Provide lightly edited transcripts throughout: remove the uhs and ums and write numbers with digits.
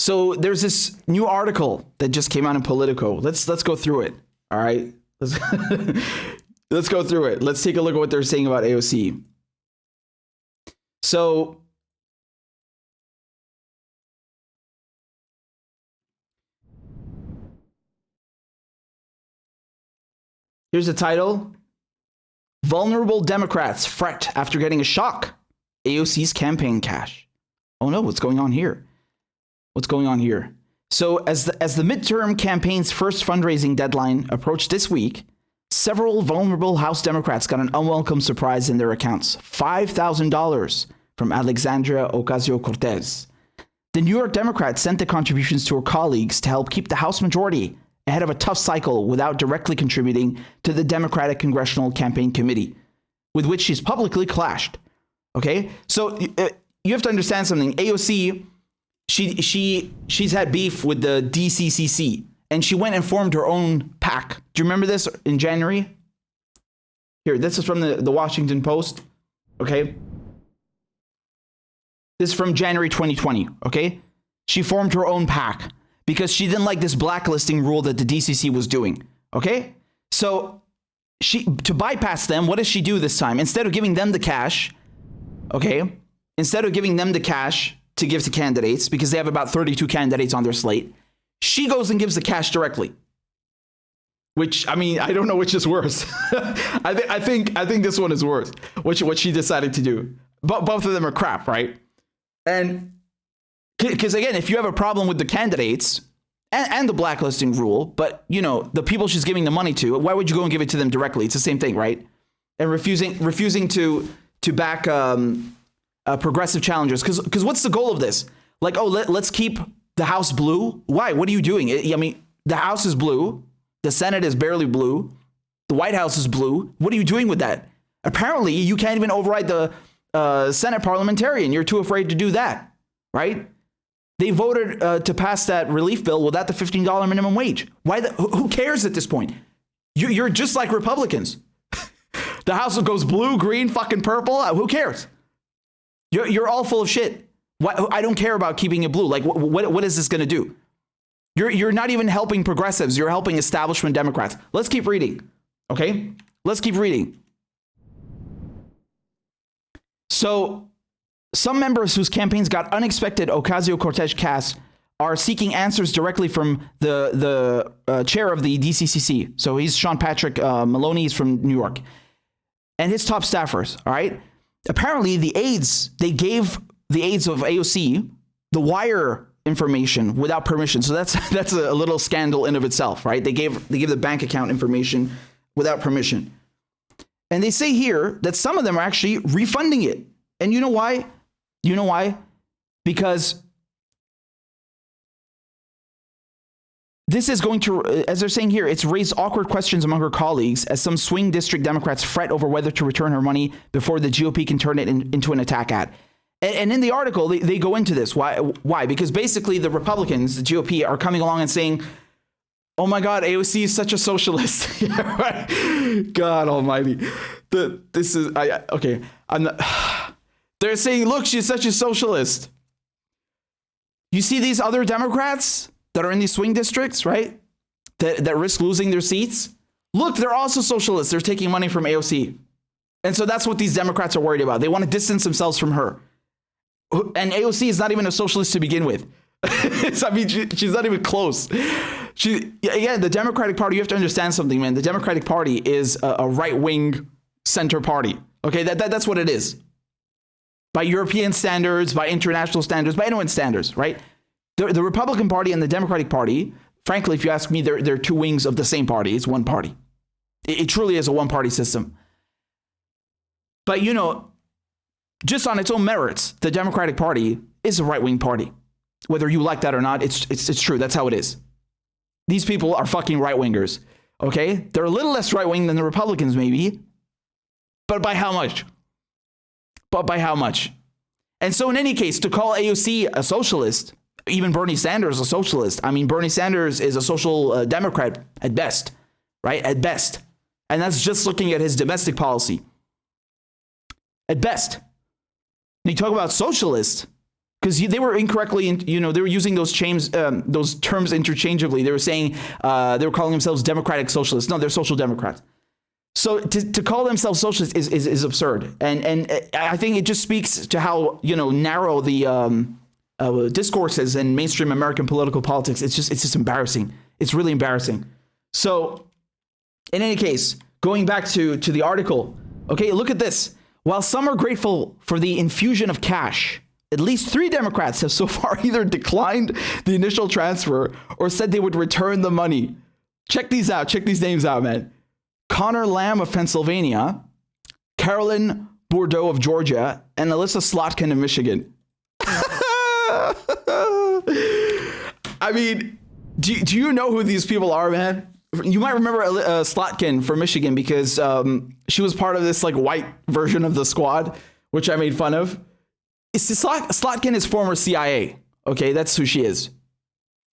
So there's this new article that just came out in Politico. Let's go through it. All right. Let's go through it. Let's take a look at what they're saying about AOC. So here's the title. Vulnerable Democrats fret after getting a shock. AOC's campaign cash. Oh no, what's going on here? What's going on here? So as the midterm campaign's first fundraising deadline approached this week, several vulnerable House Democrats got an unwelcome surprise in their accounts. $5,000 from Alexandria Ocasio-Cortez. The New York Democrats sent the contributions to her colleagues to help keep the House majority ahead of a tough cycle without directly contributing to the Democratic Congressional Campaign Committee, with which she's publicly clashed. Okay, so you have to understand something. AOC, she's had beef with the DCCC, and she went and formed her own PAC. Do you remember this in January? Here, this is from the Washington Post. Okay, this is from January 2020. Okay, she formed her own PAC because she didn't like this blacklisting rule that the DCC was doing. Okay, so to bypass them, what does she do this time? Instead of giving them the cash. Okay, instead of giving them the cash to give to candidates, because they have about 32 candidates on their slate, she goes and gives the cash directly. Which, I mean, I don't know which is worse. I think this one is worse, what she decided to do. But both of them are crap, right? And because again, if you have a problem with the candidates and the blacklisting rule, but you know, the people she's giving the money to, why would you go and give it to them directly? It's the same thing, right? And refusing to back progressive challengers, because what's the goal of this? Like, oh, let's keep the House blue. Why? What are you doing? I mean, the House is blue, the Senate is barely blue, the White House is blue. What are you doing with that? Apparently, you can't even override the Senate parliamentarian. You're too afraid to do that, right? They voted to pass that relief bill without the $15 minimum wage. Why? Who cares at this point? You're just like Republicans. The House goes blue, green, fucking purple. Who cares? You're all full of shit. I don't care about keeping it blue. Like, what is this going to do? You're not even helping progressives. You're helping establishment Democrats. Let's keep reading. Okay? Let's keep reading. So, some members whose campaigns got unexpected Ocasio-Cortez cash are seeking answers directly from the chair of the DCCC. So he's Sean Patrick Maloney. He's from New York. And his top staffers, all right? Apparently, they gave the aides of AOC the wire information without permission. So that's a little scandal in of itself, right? They gave the bank account information without permission. And they say here that some of them are actually refunding it. And you know why? You know why? Because this is going to, as they're saying here, it's raised awkward questions among her colleagues as some swing district Democrats fret over whether to return her money before the GOP can turn it into an attack ad. And in the article, they go into this. Why? Because basically the Republicans, the GOP, are coming along and saying, oh my God, AOC is such a socialist. Yeah, right? God almighty. They're saying, look, she's such a socialist. You see these other Democrats that are in these swing districts, right? That risk losing their seats. Look, they're also socialists. They're taking money from AOC. And so that's what these Democrats are worried about. They want to distance themselves from her. And AOC is not even a socialist to begin with. I mean, she's not even close. The Democratic Party, you have to understand something, man. The Democratic Party is a right-wing center party. Okay, that's what it is. By European standards, by international standards, by anyone's standards, right? The Republican Party and the Democratic Party, frankly, if you ask me, they're two wings of the same party. It's one party. It truly is a one-party system. But, you know, just on its own merits, the Democratic Party is a right-wing party. Whether you like that or not, it's true. That's how it is. These people are fucking right-wingers, okay? They're a little less right-wing than the Republicans, maybe. But by how much? And so in any case, to call AOC a socialist, even Bernie Sanders a socialist. I mean, Bernie Sanders is a social Democrat at best, right? At best. And that's just looking at his domestic policy. At best. And you talk about socialist. because they were incorrectly, they were using those terms interchangeably. They were saying they were calling themselves democratic socialists. No, they're social democrats. So to call themselves socialists is absurd, and I think it just speaks to how narrow the discourses in mainstream American political politics. It's just embarrassing. It's really embarrassing. So, in any case, going back to the article, okay, look at this. While some are grateful for the infusion of cash, at least 3 Democrats have so far either declined the initial transfer or said they would return the money. Check these out. Check these names out, man. Connor Lamb of Pennsylvania, Carolyn Bourdeaux of Georgia, and Alyssa Slotkin of Michigan. I mean, do you know who these people are, man? You might remember Slotkin from Michigan because she was part of this like white version of the squad, which I made fun of. Slotkin is former CIA. Okay, that's who she is.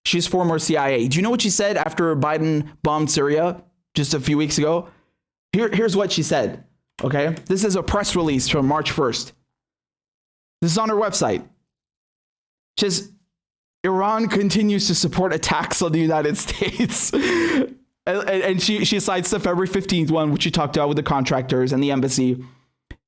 She's former CIA. Do you know what she said after Biden bombed Syria just a few weeks ago? Here's what she said. Okay, this is a press release from March 1st. This is on her website. She says, Iran continues to support attacks on the United States. and she cites the February 15th one, which she talked about with the contractors and the embassy.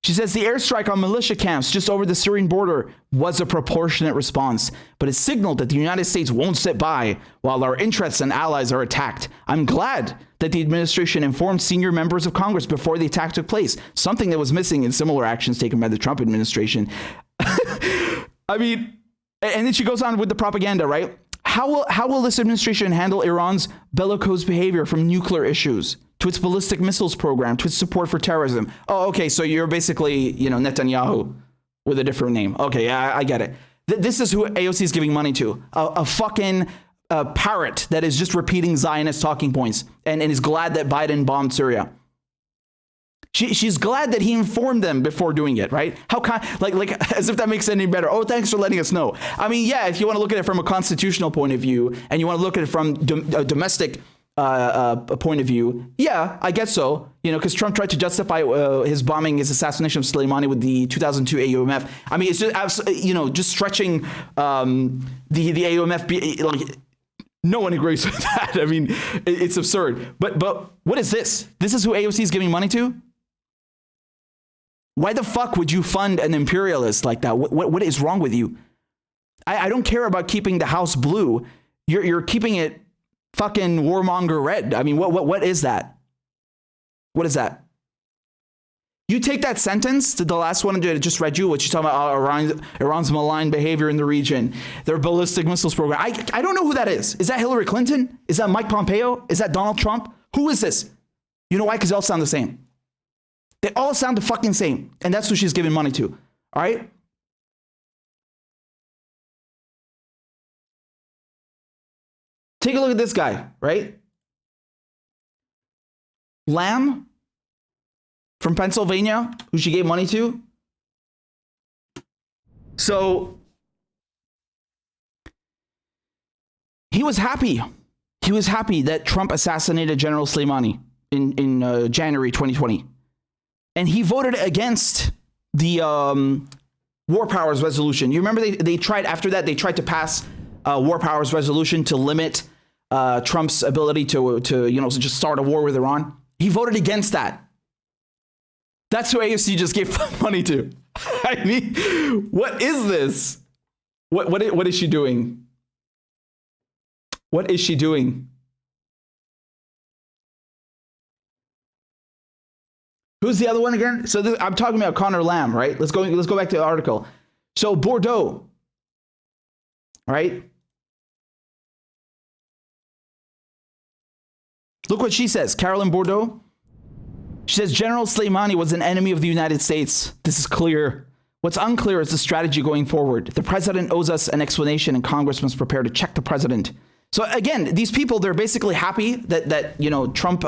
She says the airstrike on militia camps just over the Syrian border was a proportionate response, but it signaled that the United States won't sit by while our interests and allies are attacked. I'm glad that the administration informed senior members of Congress before the attack took place, something that was missing in similar actions taken by the Trump administration. I mean, and then she goes on with the propaganda, right? How will this administration handle Iran's bellicose behavior from nuclear issues to its ballistic missiles program, to its support for terrorism? Oh, okay, so you're basically, Netanyahu with a different name. Okay, yeah, I get it. This is who AOC is giving money to. A fucking parrot that is just repeating Zionist talking points and is glad that Biden bombed Syria. She's glad that he informed them before doing it, right? How like as if that makes it any better. Oh, thanks for letting us know. I mean, yeah, if you want to look at it from a constitutional point of view and you want to look at it from a domestic point of view, yeah, I guess so. Because Trump tried to justify his bombing, his assassination of Soleimani with the 2002 AUMF. I mean, it's just just stretching the AUMF. Like, no one agrees with that. I mean, it's absurd. But what is this? This is who AOC is giving money to? Why the fuck would you fund an imperialist like that? What is wrong with you? I don't care about keeping the house blue. You're keeping it fucking warmonger red. I mean, what is that? What is that? You take that sentence to the last one I just read you, what you're talking about, Iran's malign behavior in the region, their ballistic missiles program. I don't know who that is. Is that Hillary Clinton? Is that Mike Pompeo? Is that Donald Trump? Who is this? You know why? Because they all sound the same. They all sound the fucking same. And that's who she's giving money to. All right? Take a look at this guy, right? Lamb from Pennsylvania, who she gave money to. So he was happy. He was happy that Trump assassinated General Soleimani in January 2020. And he voted against the War Powers Resolution. You remember they tried, after that, they tried to pass a War Powers Resolution to limit Trump's ability to just start a war with Iran. He voted against that. That's who AOC just gave money to. I mean, what is this? What is she doing? What is she doing? Who's the other one again? So I'm talking about Connor Lamb, right? Let's go back to the article. So Bourdeaux, right? Look what she says. Carolyn Bourdeaux. She says General Soleimani was an enemy of the United States. This is clear. What's unclear is the strategy going forward. The president owes us an explanation, and Congress must prepare to check the president. So again, these people, they're basically happy that Trump.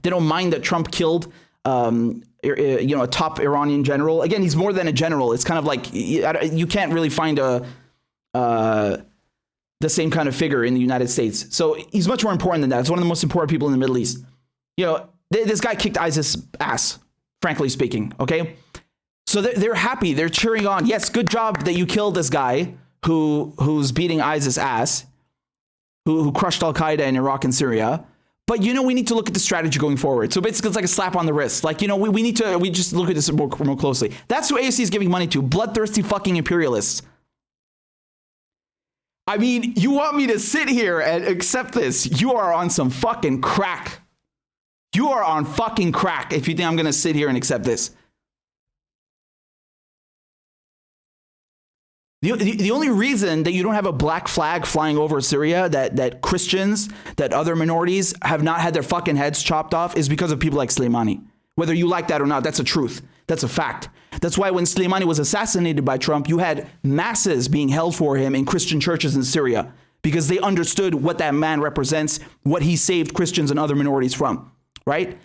They don't mind that Trump killed a top Iranian general. Again, he's more than a general. It's kind of like you can't really find the same kind of figure in the United States. So he's much more important than that. It's one of the most important people in the Middle East. This guy kicked ISIS ass, frankly speaking. Okay, so they're happy. They're cheering on. Yes, good job that you killed this guy. who's beating ISIS ass, who crushed Al-Qaeda in Iraq and Syria. But, we need to look at the strategy going forward. So basically, it's like a slap on the wrist. Like, we just look at this more closely. That's who AOC is giving money to. Bloodthirsty fucking imperialists. I mean, you want me to sit here and accept this? You are on some fucking crack. You are on fucking crack if you think I'm going to sit here and accept this. The only reason that you don't have a black flag flying over Syria, that Christians, that other minorities have not had their fucking heads chopped off, is because of people like Soleimani. Whether you like that or not, that's a truth. That's a fact. That's why when Soleimani was assassinated by Trump, you had masses being held for him in Christian churches in Syria because they understood what that man represents, what he saved Christians and other minorities from, right?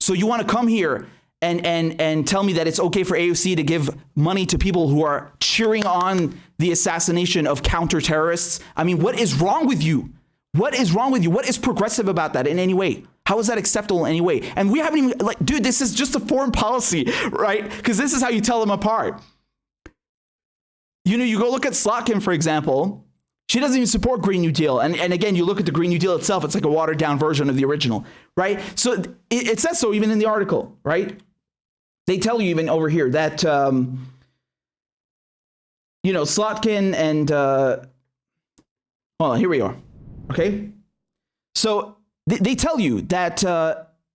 So you want to come here and tell me that it's okay for AOC to give money to people who are cheering on the assassination of counter-terrorists? I mean, what is wrong with you? What is wrong with you? What is progressive about that in any way? How is that acceptable in any way? And we haven't even, dude, this is just a foreign policy, right? Because this is how you tell them apart. You go look at Slotkin, for example. She doesn't even support Green New Deal. And again, you look at the Green New Deal itself, it's like a watered down version of the original, right? So it says so even in the article, right? They tell you even over here that, Slotkin and, hold on, here we are. Okay. So they tell you that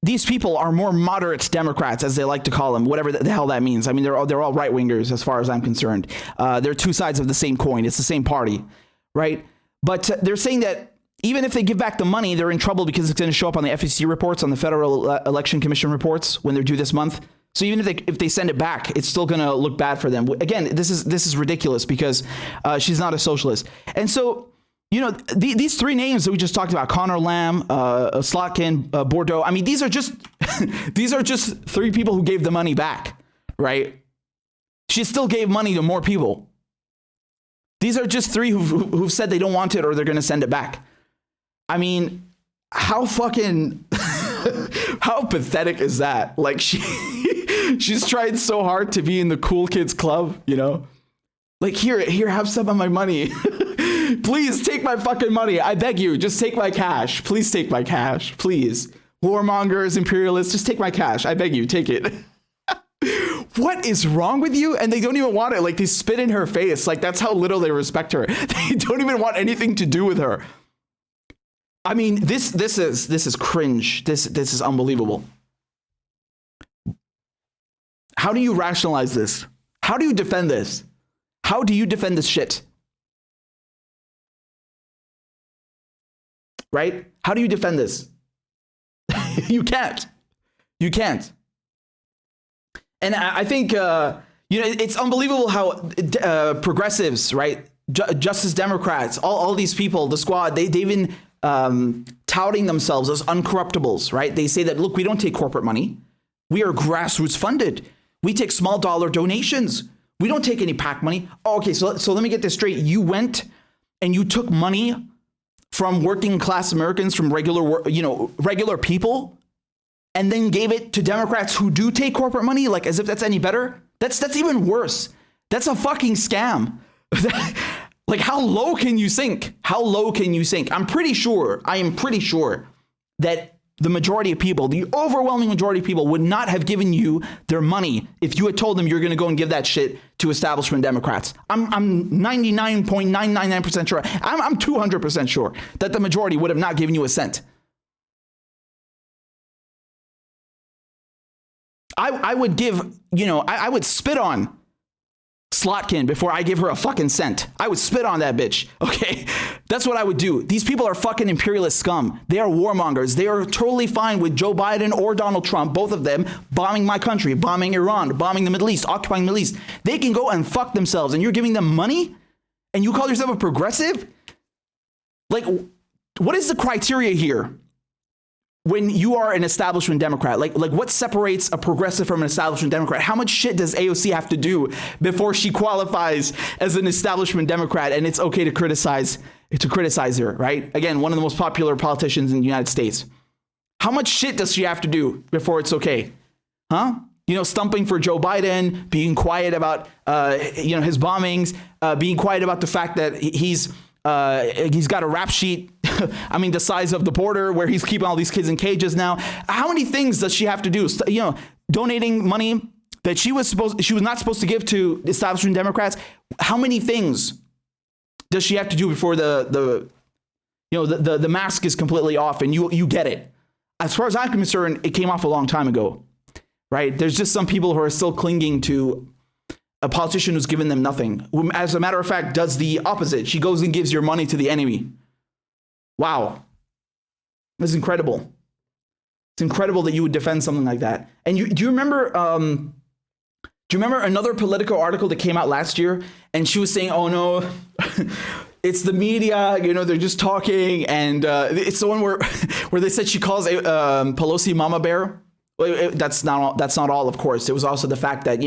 these people are more moderate Democrats, as they like to call them, whatever the hell that means. I mean, they're all right wingers as far as I'm concerned. They're two sides of the same coin. It's the same party, right? But they're saying that even if they give back the money, they're in trouble because it's going to show up on the FEC reports, on the Federal Election Commission reports when they're due this month. So even if they send it back, it's still going to look bad for them. Again, this is ridiculous because she's not a socialist. And so, these three names that we just talked about, Connor Lamb, Slotkin, Bordeaux, I mean, these are just three people who gave the money back, right? She still gave money to more people. These are just three who've said they don't want it or they're going to send it back. I mean, how fucking, how pathetic is that? Like, she's tried so hard to be in the cool kids club, Like, here, have some of my money. Please take my fucking money. I beg you, just take my cash. Please take my cash. Please. Warmongers, imperialists, just take my cash. I beg you, take it. What is wrong with you? And they don't even want it. Like, they spit in her face. Like, that's how little they respect her. They don't even want anything to do with her. I mean, this is cringe. This is unbelievable. How do you rationalize this? How do you defend this? How do you defend this shit? Right? How do you defend this? You can't. You can't. And I think, it's unbelievable how progressives, right? Justice Democrats, all these people, the squad, they've been touting themselves as uncorruptibles, right? They say that, look, we don't take corporate money. We are grassroots funded. We take small dollar donations. We don't take any PAC money. Oh, okay, so let me get this straight. You went and you took money from working class Americans, from regular people, and then gave it to Democrats who do take corporate money, like as if that's any better. That's even worse. That's a fucking scam. Like, how low can you sink? How low can you sink? I am pretty sure that the majority of people, the overwhelming majority of people, would not have given you their money if you had told them you're going to go and give that shit to establishment Democrats. I'm 99.999% sure. I'm 200% sure that the majority would have not given you a cent. I would give, I would spit on Slotkin before I give her a fucking cent. I would spit on that bitch. Okay. That's what I would do. These people are fucking imperialist scum. They are warmongers. They are totally fine with Joe Biden or Donald Trump, both of them, bombing my country, bombing Iran, bombing the Middle East, occupying the Middle East. They can go and fuck themselves, and you're giving them money and you call yourself a progressive? Like, what is the criteria here? When you are an establishment Democrat, like what separates a progressive from an establishment Democrat? How much shit does AOC have to do before she qualifies as an establishment Democrat and it's okay to criticize her, right? Again, one of the most popular politicians in the United States. How much shit does she have to do before it's okay? Huh? stumping for Joe Biden, being quiet about, his bombings, being quiet about the fact that he's got a rap sheet. I mean, the size of the border where he's keeping all these kids in cages now. How many things does she have to do? Donating money that she was not supposed to give to establishment Democrats. How many things does she have to do before the mask is completely off and you get it? As far as I'm concerned, it came off a long time ago, right? There's just some people who are still clinging to a politician who's given them nothing, who, as a matter of fact, does the opposite. She goes and gives your money to the enemy. Wow. That's incredible. It's incredible that you would defend something like that. And do you remember another Politico article that came out last year? And she was saying, oh no, it's the media, they're just talking. And it's the one where they said she calls Pelosi Mama Bear. Well, that's not all, of course. It was also the fact that,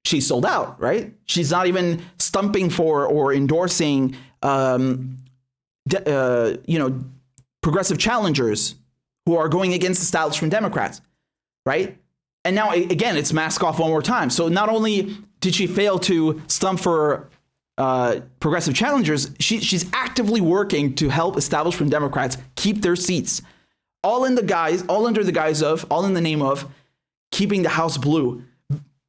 she sold out, right? She's not even stumping for or endorsing, progressive challengers who are going against establishment Democrats, right? And now, again, it's mask off one more time. So not only did she fail to stump for progressive challengers, she's actively working to help establishment Democrats keep their seats, all in the name of keeping the House blue.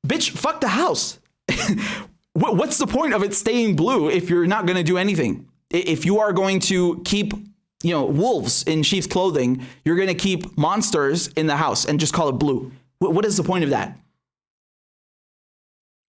Bitch, fuck the House. What's the point of it staying blue if you're not going to do anything? If you are going to keep, wolves in sheep's clothing, you're going to keep monsters in the House and just call it blue. What is the point of that?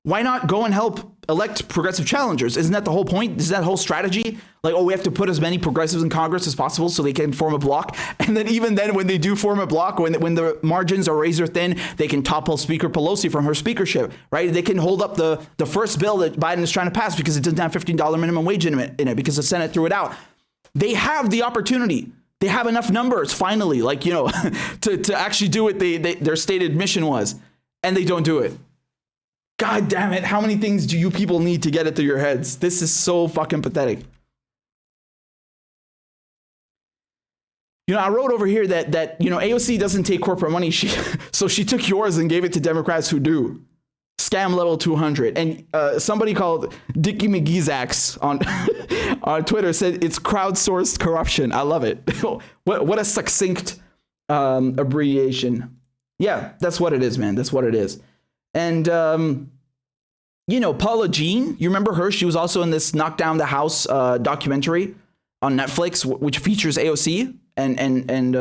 Why not go and help elect progressive challengers? Isn't that the whole point? Is that whole strategy? Like, we have to put as many progressives in Congress as possible so they can form a block. And then even then, when they do form a block, when the margins are razor thin, they can topple Speaker Pelosi from her speakership, right? They can hold up the first bill that Biden is trying to pass because it doesn't have $15 minimum wage in it because the Senate threw it out. They have the opportunity. They have enough numbers, finally, to actually do what their stated mission was. And they don't do it. God damn it. How many things do you people need to get it through your heads? This is so fucking pathetic. I wrote over here that AOC doesn't take corporate money. So she took yours and gave it to Democrats who do. Scam level 200. And somebody called Dickie McGeezax on Twitter said it's crowdsourced corruption. I love it. What a succinct abbreviation. Yeah, that's what it is, man. That's what it is. And, Paula Jean, you remember her? She was also in this Knock Down the House documentary on Netflix, which features AOC and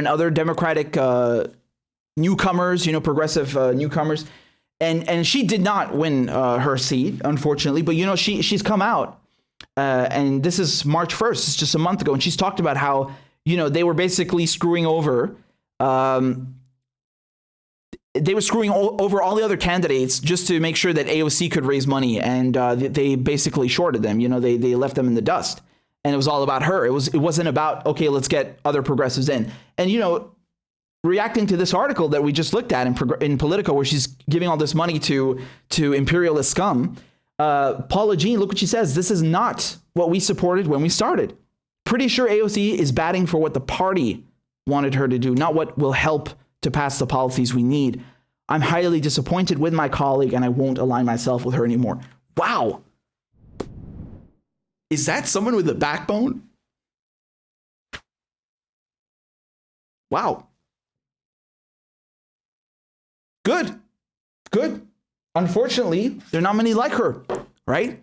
other Democratic newcomers, progressive newcomers. And she did not win her seat, unfortunately. But, she's come out and this is March 1st. It's just a month ago. And she's talked about how, they were basically screwing over over all the other candidates just to make sure that AOC could raise money. And they basically shorted them. They left them in the dust. And it was all about her. It wasn't about, okay, let's get other progressives in. And, reacting to this article that we just looked at in Politico, where she's giving all this money to imperialist scum, Paula Jean, look what she says. This is not what we supported when we started. Pretty sure AOC is batting for what the party wanted her to do, not what will help to pass the policies we need. I'm highly disappointed with my colleague and I won't align myself with her anymore. Wow. Is that someone with a backbone? Wow. Good. Unfortunately, there are not many like her, right?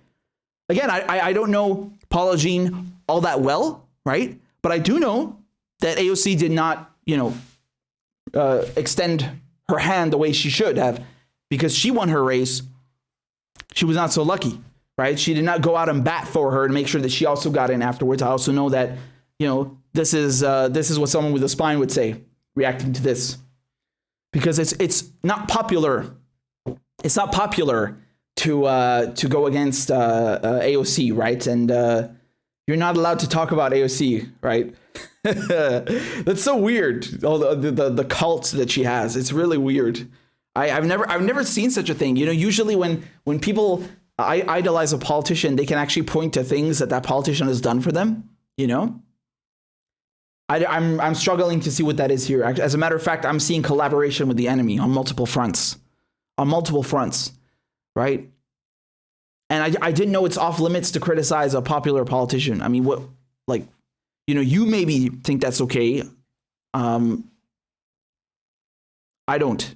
Again, I don't know Paula Jean all that well, right? But I do know that AOC did not, extend her hand the way she should have, because she won her race. She was not so lucky, right? She did not go out and bat for her and make sure that she also got in afterwards. I also know that, this is what someone with a spine would say, reacting to this, because it's not popular. It's not popular to go against AOC, right? And you're not allowed to talk about AOC, right? That's so weird. All the cult that she has. It's really weird. I've never seen such a thing. Usually when people idolize a politician, they can actually point to things that politician has done for them. I'm struggling to see what that is here. As a matter of fact, I'm seeing collaboration with the enemy on multiple fronts. On multiple fronts, right? And I didn't know it's off limits to criticize a popular politician. I mean, what, like, you maybe think that's okay. I don't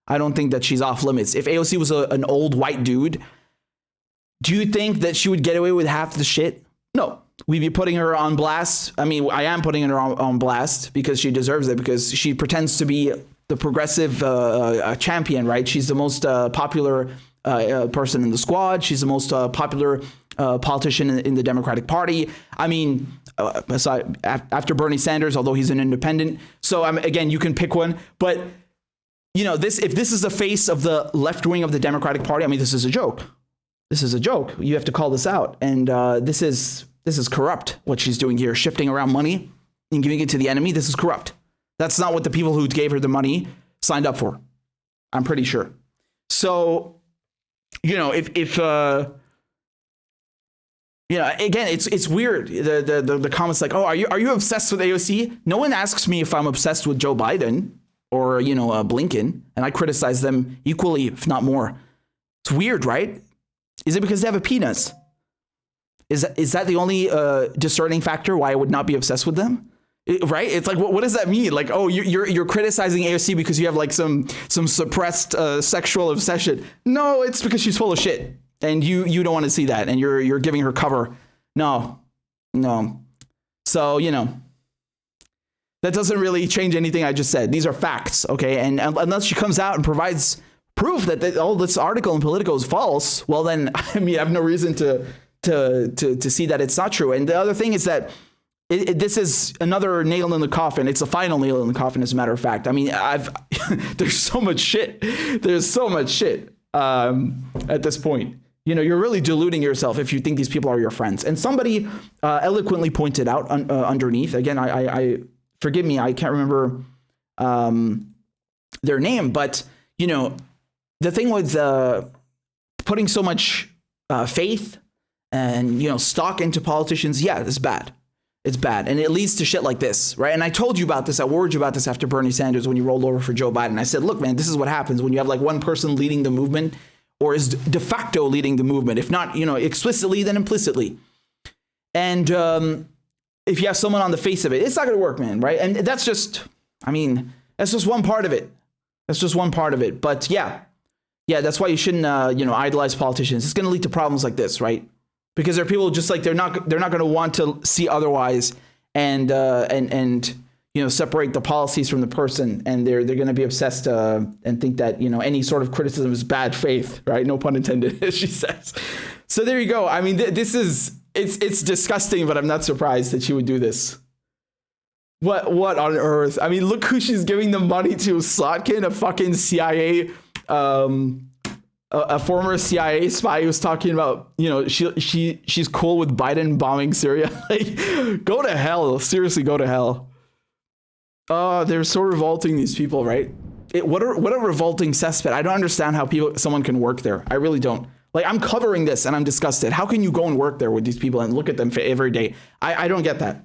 think that she's off limits. If AOC was an old white dude, do you think that she would get away with half the shit? No. We'd be putting her on blast. I mean, I am putting her on blast because she deserves it, because she pretends to be the progressive champion, right? She's the most popular person in the squad. She's the most popular politician in the Democratic Party. I mean, aside, after Bernie Sanders, although he's an independent. So again, you can pick one. But if this is the face of the left wing of the Democratic Party, I mean, this is a joke. This is a joke. You have to call this out. And this is corrupt, what she's doing here, shifting around money and giving it to the enemy. This is corrupt. That's not what the people who gave her the money signed up for. I'm pretty sure. So, if again, it's weird. The comments like, oh, are you obsessed with AOC? No one asks me if I'm obsessed with Joe Biden or, Blinken, and I criticize them equally, if not more. It's weird, right? Is it because they have a penis? Is that the only discerning factor why I would not be obsessed with them? Right? It's like, what does that mean? Like, oh, you're criticizing AOC because you have like some suppressed sexual obsession. No, it's because she's full of shit, and you don't want to see that, and you're giving her cover. No. So that doesn't really change anything I just said. These are facts, okay? And unless she comes out and provides proof that this article in Politico is false, well then, I mean, I have no reason to see that it's not true. And the other thing is that this is another nail in the coffin. It's a final nail in the coffin, as a matter of fact. I mean, there's so much shit. There's so much shit at this point. You're really deluding yourself if you think these people are your friends. And somebody eloquently pointed out underneath, again, I forgive me, I can't remember their name, but the thing with putting so much faith and stock into politicians, yeah, it's bad. It's bad. And it leads to shit like this, right? And I told you about this. I warned you about this after Bernie Sanders when you rolled over for Joe Biden. I said, look, man, this is what happens when you have like one person leading the movement, or is de facto leading the movement, if not, explicitly, then implicitly. And if you have someone on the face of it, it's not going to work, man, right? And that's just one part of it. That's just one part of it. But yeah, that's why you shouldn't, idolize politicians. It's going to lead to problems like this, right? Because there are people just like they're not going to want to see otherwise, and separate the policies from the person, and they're going to be obsessed and think that any sort of criticism is bad faith, right? No pun intended, as she says. So there you go. I mean, this is it's disgusting, but I'm not surprised that she would do this. What on earth? I mean, look who she's giving the money to. Slotkin, a fucking CIA. A former CIA spy who was talking about, she's cool with Biden bombing Syria. Like, go to hell. Seriously, go to hell. They're so revolting, these people, right? What a revolting cesspit. I don't understand how someone can work there. I really don't. Like, I'm covering this and I'm disgusted. How can you go and work there with these people and look at them every day? I don't get that.